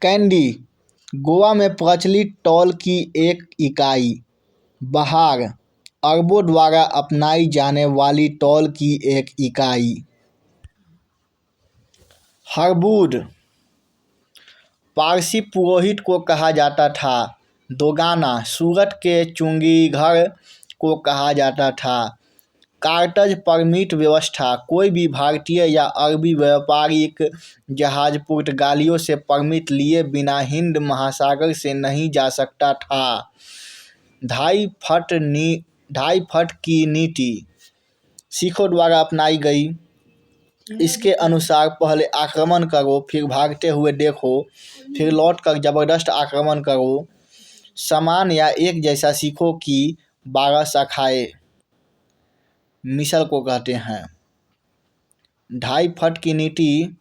Candy Goa में प्रचलित toll की एक इकाई। बहार अरबों द्वारा अपनाई जाने वाली टॉल की एक इकाई। हरबूद पारसी पुरोहित को कहा जाता था। दोगाना सूरत के चुंगीघर को कहा जाता था। कार्टज परमिट व्यवस्था कोई भी भारतीय या अरबी व्यापारिक जहाज पुर्तगालियों से परमिट लिए बिना हिंद महासागर से नहीं जा सकता था। 2.5 फट की नीति सिखों द्वारा अपनाई गई। इसके अनुसार पहले आक्रमण करो, फिर भागते हुए देखो, फिर लौटकर जबरदस्त आक्रमण करो। समान या एक जैसा सिखों की 12 शाखाएं मिसल को कहते हैं। 2.5 फट की नीति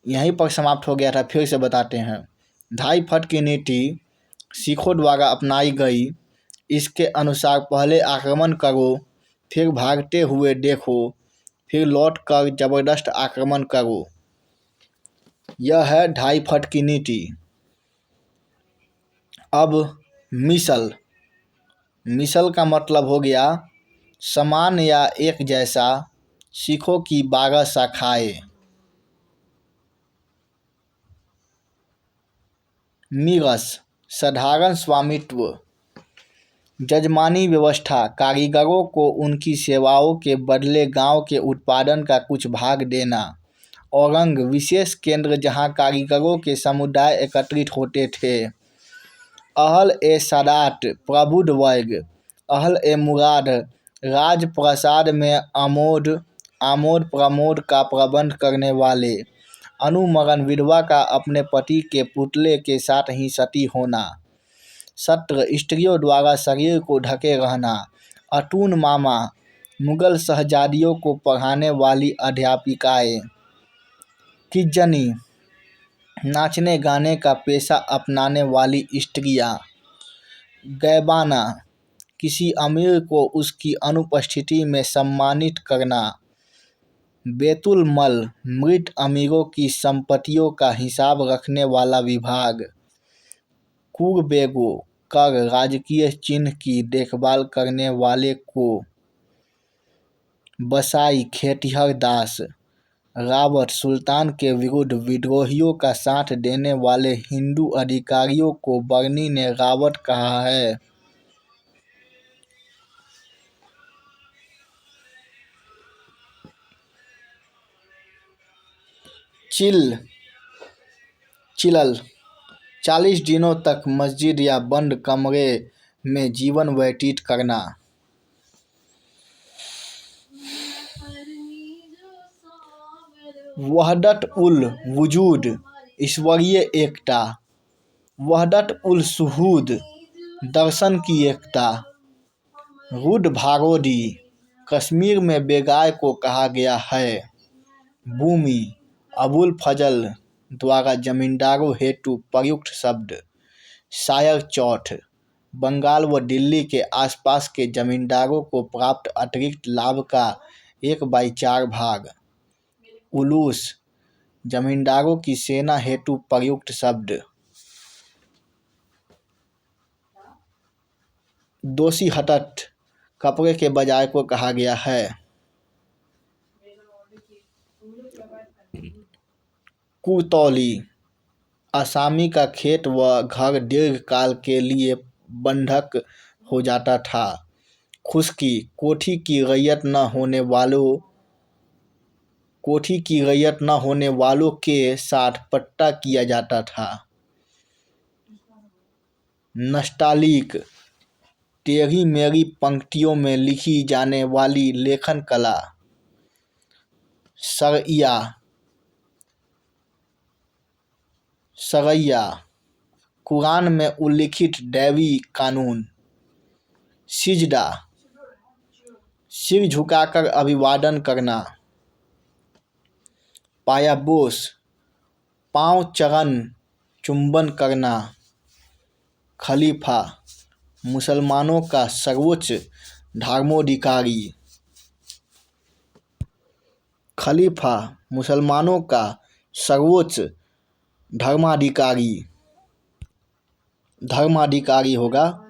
यहीं पर समाप्त हो गया था, फिर से बताते हैं। 2.5 फट की नीति सिखों द्वारा अपनाई गई। इसके अनुसार पहले आक्रमण करो, फिर भागते हुए देखो, फिर लौटकर जबरदस्त आक्रमण करो। यह है 2.5 फट की नीति। अब मिसल का मतलब हो गया समान या एक जैसा, सिखों की 12 शाखाएं। मिरस साधारण स्वामित्व, जजमानी व्यवस्था, कारीगरों को उनकी सेवाओं के बदले गांव के उत्पादन का कुछ भाग देना। औरंग विशेष केंद्र जहां कारीगरों के समुदाय एकत्रित होते थे। अहल ए सादात प्रबुद्ध वर्ग। अहल ए मुराद राजप्रसाद में आमोद प्रमोद का प्रबंध करने वाले। अनुमरण विधवा का अपने पति के पुतले के साथ ही सती होना। सत्र स्त्रियों द्वारा शरीर को ढके रहना। अटून मामा मुगल शहजादियों को पढ़ाने वाली अध्यापिकाएं। किज्जनी नाचने गाने का पेशा अपनाने वाली स्त्रियां। गैबाना किसी अमीर को उसकी अनुपस्थिति में सम्मानित करना। बेतुल मल मृत अमीरों की संपत्तियों का हिसाब रखने वाला विभाग। कुरबेगो कर राजकीय चिन्ह की देखभाल करने वाले को। बसाई खेतिहर दास। रावत सुल्तान के विरुद्ध विद्रोहियों का साथ देने वाले हिंदू अधिकारियों को बर्नी ने रावत कहा है। चिलल 40 दिनों तक मस्जिद या बंद कमरे में जीवन व्यतीत करना। वहदत उल वजूद ईश्वरीय एकता। वहदत उल शुहूद दर्शन की एकता। रुड भारोदी कश्मीर में बेगाय को कहा गया है। भूमि अबुल फजल द्वारा जमींदारों हेतु प्रयुक्त शब्द। शायर चौथ बंगाल व दिल्ली के आसपास के जमींदारों को प्राप्त अतिरिक्त लाभ का 1/4 भाग। उलूस जमींदारों की सेना हेतु प्रयुक्त शब्द। दोषी हतत कपड़े के बजाय को कहा गया है। कुतौली आसामी का खेत व घर दीर्घकाल के लिए बंधक हो जाता था। खुश्की कोठी की रैयत न होने वालों के साथ पट्टा किया जाता था। नस्तालीक टेढ़ी मेढ़ी पंक्तियों में लिखी जाने वाली लेखन कला। सरैया कुरान में उल्लिखित दैवी कानून। सिजदा सिर झुकाकर अभिवादन करना। पायाबोस पांव चरण चुंबन करना। खलीफा मुसलमानों का सर्वोच्च धर्माधिकारी। खलीफा मुसलमानों का सर्वोच्च धर्माधिकारी, धर्माधिकारी होगा